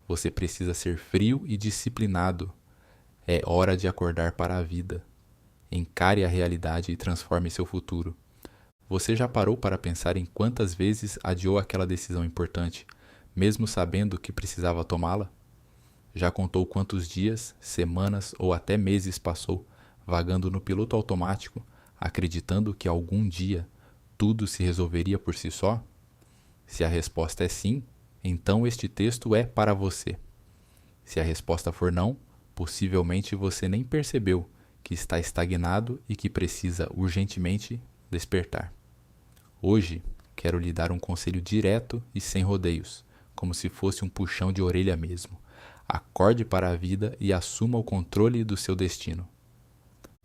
Você precisa ser frio e disciplinado. É hora de acordar para a vida. Encare a realidade e transforme seu futuro. Você já parou para pensar em quantas vezes adiou aquela decisão importante, mesmo sabendo que precisava tomá-la? Já contou quantos dias, semanas ou até meses passou vagando no piloto automático, acreditando que algum dia tudo se resolveria por si só? Se a resposta é sim, então este texto é para você. Se a resposta for não, possivelmente você nem percebeu que está estagnado e que precisa urgentemente despertar. Hoje, quero lhe dar um conselho direto e sem rodeios, como se fosse um puxão de orelha mesmo. Acorde para a vida e assuma o controle do seu destino.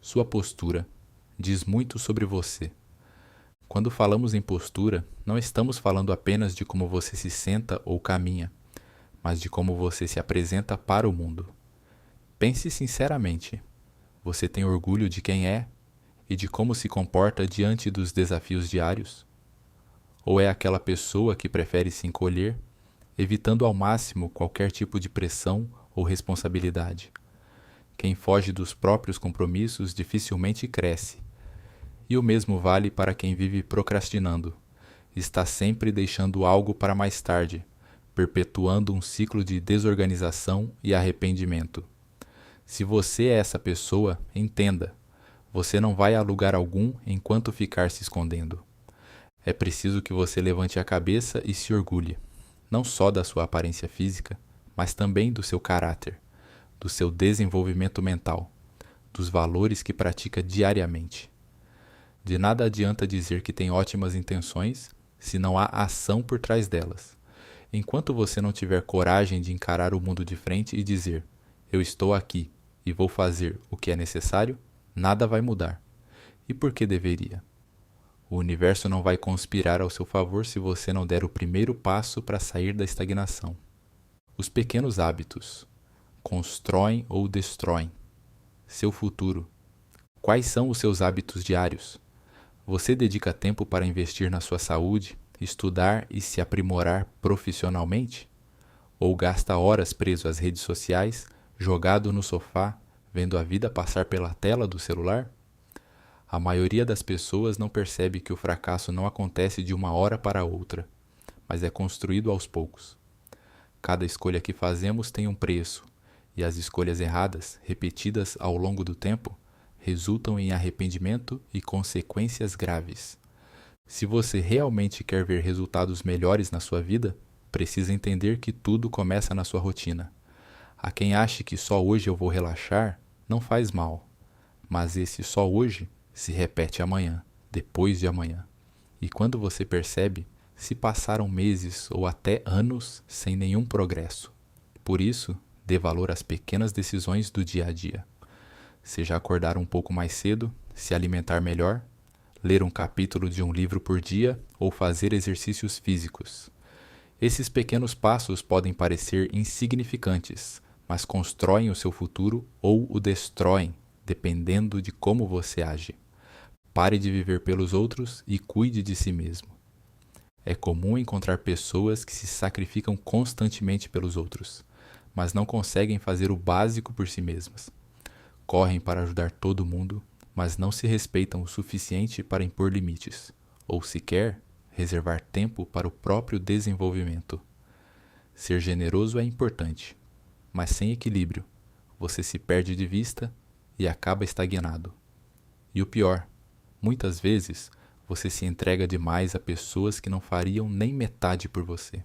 Sua postura diz muito sobre você. Quando falamos em postura, não estamos falando apenas de como você se senta ou caminha, mas de como você se apresenta para o mundo. Pense sinceramente. Você tem orgulho de quem é e de como se comporta diante dos desafios diários? Ou é aquela pessoa que prefere se encolher, evitando ao máximo qualquer tipo de pressão ou responsabilidade? Quem foge dos próprios compromissos dificilmente cresce. E o mesmo vale para quem vive procrastinando. Está sempre deixando algo para mais tarde, perpetuando um ciclo de desorganização e arrependimento. Se você é essa pessoa, entenda, você não vai a lugar algum enquanto ficar se escondendo. É preciso que você levante a cabeça e se orgulhe, não só da sua aparência física, mas também do seu caráter, do seu desenvolvimento mental, dos valores que pratica diariamente. De nada adianta dizer que tem ótimas intenções se não há ação por trás delas. Enquanto você não tiver coragem de encarar o mundo de frente e dizer: eu estou aqui e vou fazer o que é necessário, nada vai mudar. E por que deveria? O universo não vai conspirar ao seu favor se você não der o primeiro passo para sair da estagnação. Os pequenos hábitos constroem ou destroem seu futuro. Quais são os seus hábitos diários? Você dedica tempo para investir na sua saúde, estudar e se aprimorar profissionalmente? Ou gasta horas preso às redes sociais, jogado no sofá, vendo a vida passar pela tela do celular? A maioria das pessoas não percebe que o fracasso não acontece de uma hora para outra, mas é construído aos poucos. Cada escolha que fazemos tem um preço, e as escolhas erradas, repetidas ao longo do tempo, resultam em arrependimento e consequências graves. Se você realmente quer ver resultados melhores na sua vida, precisa entender que tudo começa na sua rotina. A quem ache que só hoje eu vou relaxar, não faz mal. Mas esse só hoje se repete amanhã, depois de amanhã. E quando você percebe, se passaram meses ou até anos sem nenhum progresso. Por isso, dê valor às pequenas decisões do dia a dia. Seja acordar um pouco mais cedo, se alimentar melhor, ler um capítulo de um livro por dia ou fazer exercícios físicos. Esses pequenos passos podem parecer insignificantes, mas constroem o seu futuro ou o destroem, dependendo de como você age. Pare de viver pelos outros e cuide de si mesmo. É comum encontrar pessoas que se sacrificam constantemente pelos outros, mas não conseguem fazer o básico por si mesmas. Correm para ajudar todo mundo, mas não se respeitam o suficiente para impor limites, ou sequer reservar tempo para o próprio desenvolvimento. Ser generoso é importante, mas sem equilíbrio, você se perde de vista e acaba estagnado. E o pior, muitas vezes você se entrega demais a pessoas que não fariam nem metade por você.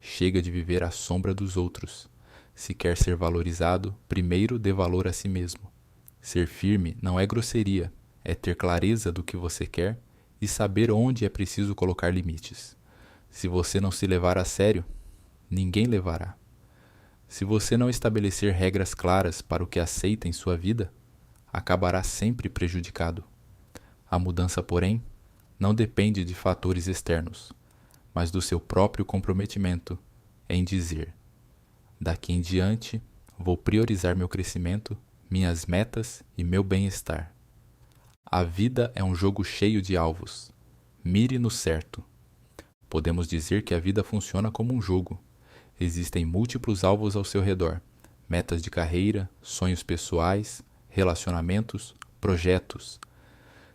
Chega de viver à sombra dos outros. Se quer ser valorizado, primeiro dê valor a si mesmo. Ser firme não é grosseria, é ter clareza do que você quer e saber onde é preciso colocar limites. Se você não se levar a sério, ninguém levará. Se você não estabelecer regras claras para o que aceita em sua vida, acabará sempre prejudicado. A mudança, porém, não depende de fatores externos, mas do seu próprio comprometimento em dizer: daqui em diante, vou priorizar meu crescimento, minhas metas e meu bem-estar. A vida é um jogo cheio de alvos. Mire no certo. Podemos dizer que a vida funciona como um jogo. Existem múltiplos alvos ao seu redor: metas de carreira, sonhos pessoais, relacionamentos, projetos.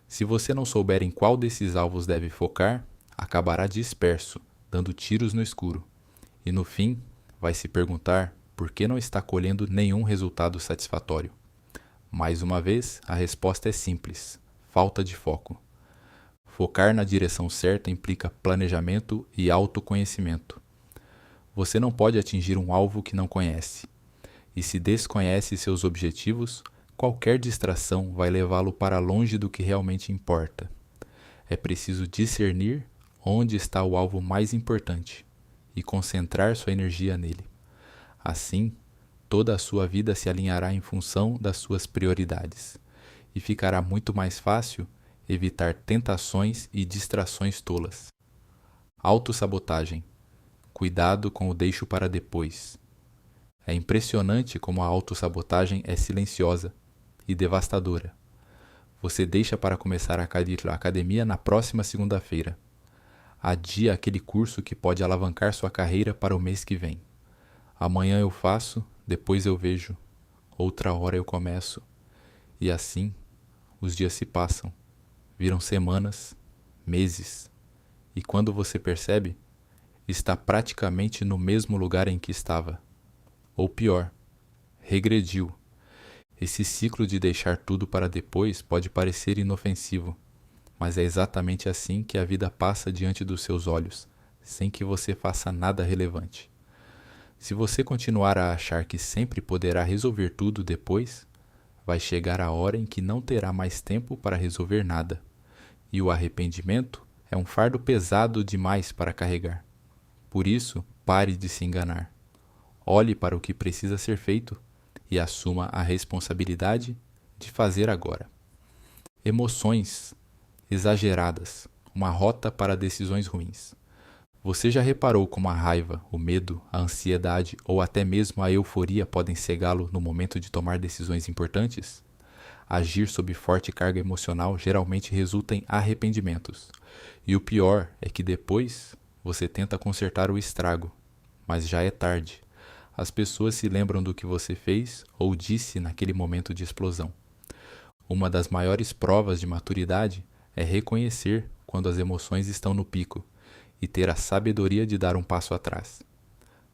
Se você não souber em qual desses alvos deve focar, acabará disperso, dando tiros no escuro. E no fim, vai se perguntar por que não está colhendo nenhum resultado satisfatório. Mais uma vez, a resposta é simples: falta de foco. Focar na direção certa implica planejamento e autoconhecimento. Você não pode atingir um alvo que não conhece. E se desconhece seus objetivos, qualquer distração vai levá-lo para longe do que realmente importa. É preciso discernir onde está o alvo mais importante e concentrar sua energia nele. Assim, toda a sua vida se alinhará em função das suas prioridades e ficará muito mais fácil evitar tentações e distrações tolas. Autossabotagem. Cuidado com o deixo para depois. É impressionante como a autossabotagem é silenciosa e devastadora. Você deixa para começar a academia na próxima segunda-feira. Adia aquele curso que pode alavancar sua carreira para o mês que vem. Amanhã eu faço, depois eu vejo. Outra hora eu começo. E assim, os dias se passam. Viram semanas, meses. E quando você percebe, está praticamente no mesmo lugar em que estava. Ou pior, regrediu. Esse ciclo de deixar tudo para depois pode parecer inofensivo, mas é exatamente assim que a vida passa diante dos seus olhos, sem que você faça nada relevante. Se você continuar a achar que sempre poderá resolver tudo depois, vai chegar a hora em que não terá mais tempo para resolver nada, e o arrependimento é um fardo pesado demais para carregar. Por isso, pare de se enganar. Olhe para o que precisa ser feito e assuma a responsabilidade de fazer agora. Emoções exageradas, uma rota para decisões ruins. Você já reparou como a raiva, o medo, a ansiedade ou até mesmo a euforia podem cegá-lo no momento de tomar decisões importantes? Agir sob forte carga emocional geralmente resulta em arrependimentos. E o pior é que depois você tenta consertar o estrago, mas já é tarde. As pessoas se lembram do que você fez ou disse naquele momento de explosão. Uma das maiores provas de maturidade é reconhecer quando as emoções estão no pico e ter a sabedoria de dar um passo atrás.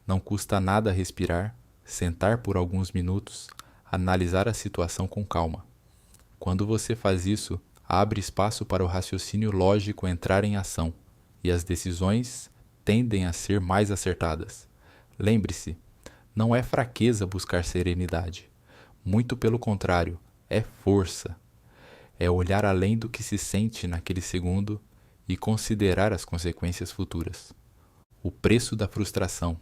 Não custa nada respirar, sentar por alguns minutos, analisar a situação com calma. Quando você faz isso, abre espaço para o raciocínio lógico entrar em ação e as decisões tendem a ser mais acertadas. Lembre-se, não é fraqueza buscar serenidade. Muito pelo contrário, é força. É olhar além do que se sente naquele segundo e considerar as consequências futuras. O preço da frustração,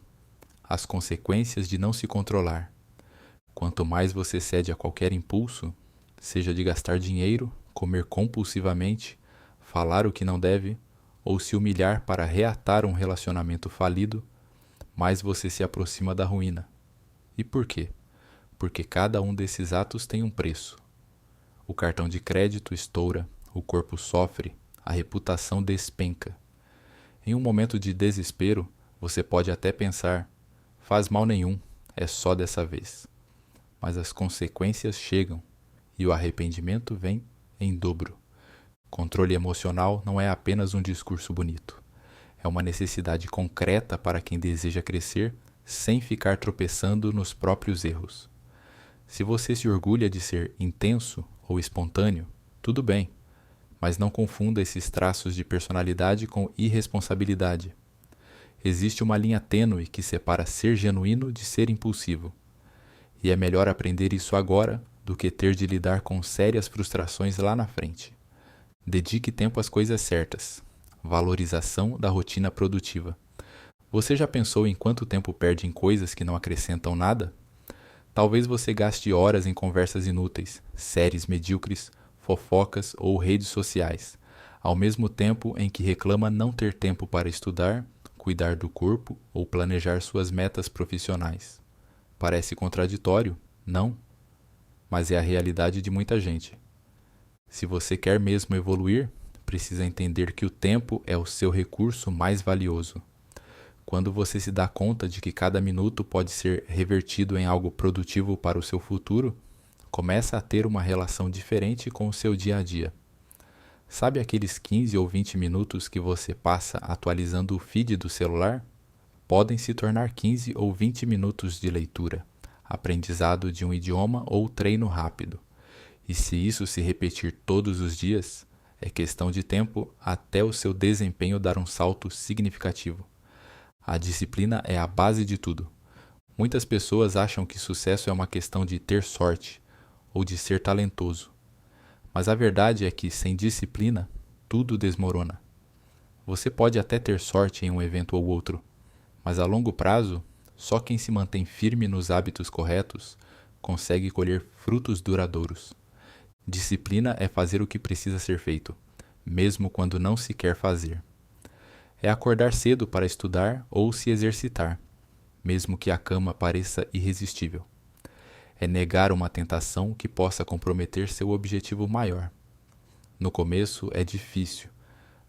as consequências de não se controlar. Quanto mais você cede a qualquer impulso, seja de gastar dinheiro, comer compulsivamente, falar o que não deve ou se humilhar para reatar um relacionamento falido, mais você se aproxima da ruína. E por quê? Porque cada um desses atos tem um preço. O cartão de crédito estoura, o corpo sofre, a reputação despenca. Em um momento de desespero, você pode até pensar: faz mal nenhum, é só dessa vez. Mas as consequências chegam e o arrependimento vem em dobro. Controle emocional não é apenas um discurso bonito. É uma necessidade concreta para quem deseja crescer sem ficar tropeçando nos próprios erros. Se você se orgulha de ser intenso ou espontâneo, tudo bem, mas não confunda esses traços de personalidade com irresponsabilidade. Existe uma linha tênue que separa ser genuíno de ser impulsivo. E é melhor aprender isso agora do que ter de lidar com sérias frustrações lá na frente. Dedique tempo às coisas certas. Valorização da rotina produtiva. Você já pensou em quanto tempo perde em coisas que não acrescentam nada? Talvez você gaste horas em conversas inúteis, séries medíocres, fofocas ou redes sociais, ao mesmo tempo em que reclama não ter tempo para estudar, cuidar do corpo ou planejar suas metas profissionais. Parece contraditório, não? Mas é a realidade de muita gente. Se você quer mesmo evoluir, precisa entender que o tempo é o seu recurso mais valioso. Quando você se dá conta de que cada minuto pode ser revertido em algo produtivo para o seu futuro, começa a ter uma relação diferente com o seu dia a dia. Sabe aqueles 15 ou 20 minutos que você passa atualizando o feed do celular? Podem se tornar 15 ou 20 minutos de leitura, aprendizado de um idioma ou treino rápido. E se isso se repetir todos os dias, é questão de tempo até o seu desempenho dar um salto significativo. A disciplina é a base de tudo. Muitas pessoas acham que sucesso é uma questão de ter sorte ou de ser talentoso. Mas a verdade é que, sem disciplina, tudo desmorona. Você pode até ter sorte em um evento ou outro, mas a longo prazo, só quem se mantém firme nos hábitos corretos consegue colher frutos duradouros. Disciplina é fazer o que precisa ser feito, mesmo quando não se quer fazer. É acordar cedo para estudar ou se exercitar, mesmo que a cama pareça irresistível. É negar uma tentação que possa comprometer seu objetivo maior. No começo é difícil,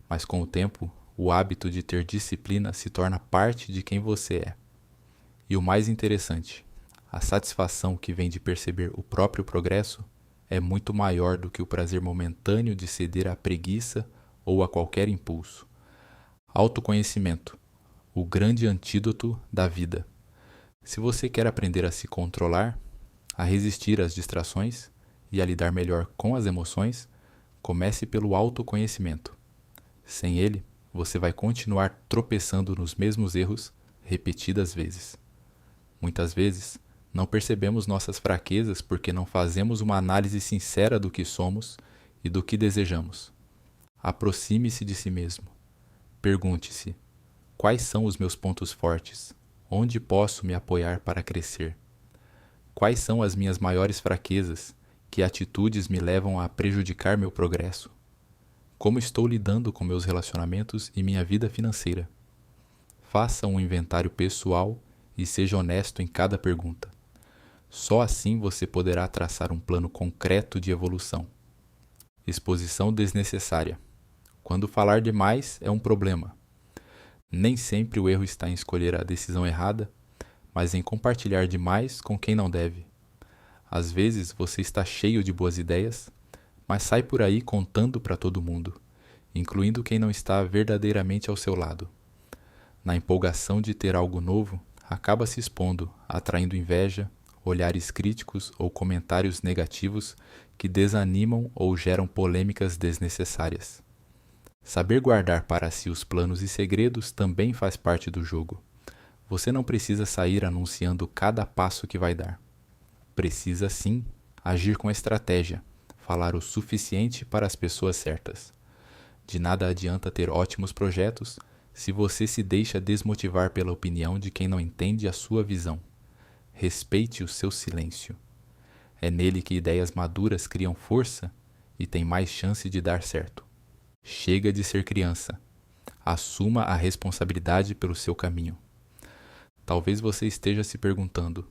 mas com o tempo, o hábito de ter disciplina se torna parte de quem você é. E o mais interessante, a satisfação que vem de perceber o próprio progresso é muito maior do que o prazer momentâneo de ceder à preguiça ou a qualquer impulso. Autoconhecimento, o grande antídoto da vida. Se você quer aprender a se controlar, a resistir às distrações e a lidar melhor com as emoções, comece pelo autoconhecimento. Sem ele, você vai continuar tropeçando nos mesmos erros repetidas vezes. Muitas vezes, não percebemos nossas fraquezas porque não fazemos uma análise sincera do que somos e do que desejamos. Aproxime-se de si mesmo. Pergunte-se: quais são os meus pontos fortes? Onde posso me apoiar para crescer? Quais são as minhas maiores fraquezas? Que atitudes me levam a prejudicar meu progresso? Como estou lidando com meus relacionamentos e minha vida financeira? Faça um inventário pessoal e seja honesto em cada pergunta. Só assim você poderá traçar um plano concreto de evolução. Exposição desnecessária. Quando falar demais é um problema. Nem sempre o erro está em escolher a decisão errada, mas em compartilhar demais com quem não deve. Às vezes você está cheio de boas ideias, mas sai por aí contando para todo mundo, incluindo quem não está verdadeiramente ao seu lado. Na empolgação de ter algo novo, acaba se expondo, atraindo inveja, olhares críticos ou comentários negativos que desanimam ou geram polêmicas desnecessárias. Saber guardar para si os planos e segredos também faz parte do jogo. Você não precisa sair anunciando cada passo que vai dar. Precisa, sim, agir com estratégia, falar o suficiente para as pessoas certas. De nada adianta ter ótimos projetos se você se deixa desmotivar pela opinião de quem não entende a sua visão. Respeite o seu silêncio. É nele que ideias maduras criam força e têm mais chance de dar certo. Chega de ser criança. Assuma a responsabilidade pelo seu caminho. Talvez você esteja se perguntando: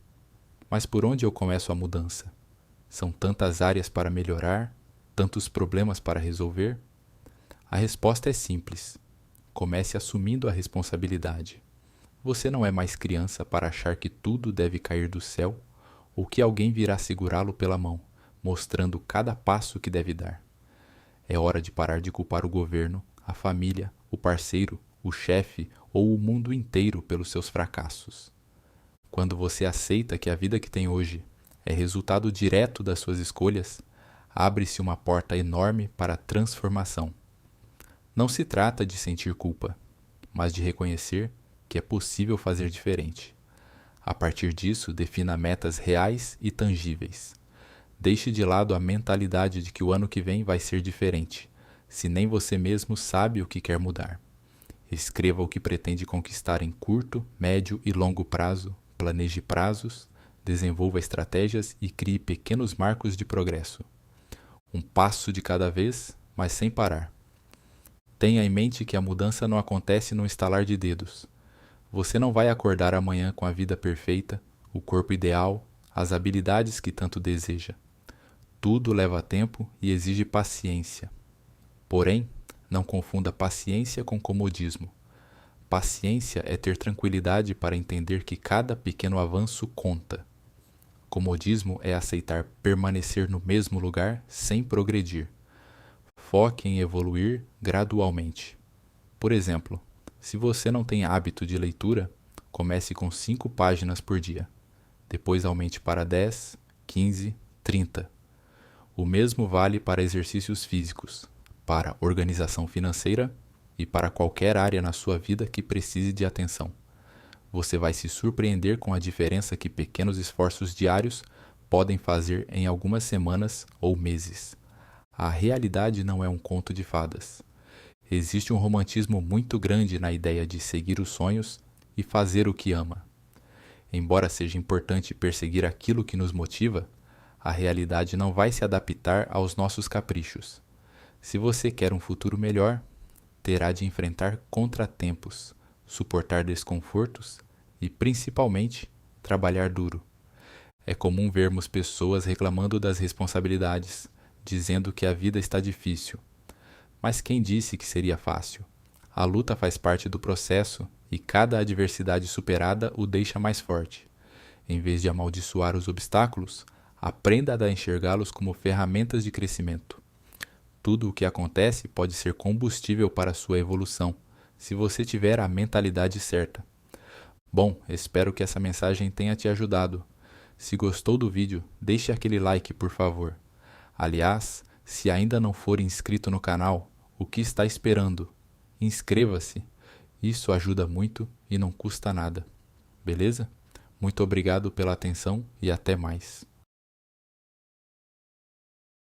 mas por onde eu começo a mudança? São tantas áreas para melhorar, tantos problemas para resolver? A resposta é simples. Comece assumindo a responsabilidade. Você não é mais criança para achar que tudo deve cair do céu ou que alguém virá segurá-lo pela mão, mostrando cada passo que deve dar. É hora de parar de culpar o governo, a família, o parceiro, o chefe ou o mundo inteiro pelos seus fracassos. Quando você aceita que a vida que tem hoje é resultado direto das suas escolhas, abre-se uma porta enorme para a transformação. Não se trata de sentir culpa, mas de reconhecer que é possível fazer diferente. A partir disso, defina metas reais e tangíveis. Deixe de lado a mentalidade de que o ano que vem vai ser diferente, se nem você mesmo sabe o que quer mudar. Escreva o que pretende conquistar em curto, médio e longo prazo, planeje prazos, desenvolva estratégias e crie pequenos marcos de progresso. Um passo de cada vez, mas sem parar. Tenha em mente que a mudança não acontece num estalar de dedos. Você não vai acordar amanhã com a vida perfeita, o corpo ideal, as habilidades que tanto deseja. Tudo leva tempo e exige paciência. Porém, não confunda paciência com comodismo. Paciência é ter tranquilidade para entender que cada pequeno avanço conta. Comodismo é aceitar permanecer no mesmo lugar sem progredir. Foque em evoluir gradualmente. Por exemplo, se você não tem hábito de leitura, comece com 5 páginas por dia. Depois aumente para 10, 15, 30. O mesmo vale para exercícios físicos, para organização financeira e para qualquer área na sua vida que precise de atenção. Você vai se surpreender com a diferença que pequenos esforços diários podem fazer em algumas semanas ou meses. A realidade não é um conto de fadas. Existe um romantismo muito grande na ideia de seguir os sonhos e fazer o que ama. Embora seja importante perseguir aquilo que nos motiva, a realidade não vai se adaptar aos nossos caprichos. Se você quer um futuro melhor, terá de enfrentar contratempos, suportar desconfortos e, principalmente, trabalhar duro. É comum vermos pessoas reclamando das responsabilidades, dizendo que a vida está difícil. Mas quem disse que seria fácil? A luta faz parte do processo e cada adversidade superada o deixa mais forte. Em vez de amaldiçoar os obstáculos, aprenda a enxergá-los como ferramentas de crescimento. Tudo o que acontece pode ser combustível para sua evolução, se você tiver a mentalidade certa. Bom, espero que essa mensagem tenha te ajudado. Se gostou do vídeo, deixe aquele like, por favor. Aliás, se ainda não for inscrito no canal, o que está esperando? Inscreva-se. Isso ajuda muito e não custa nada. Beleza? Muito obrigado pela atenção e até mais.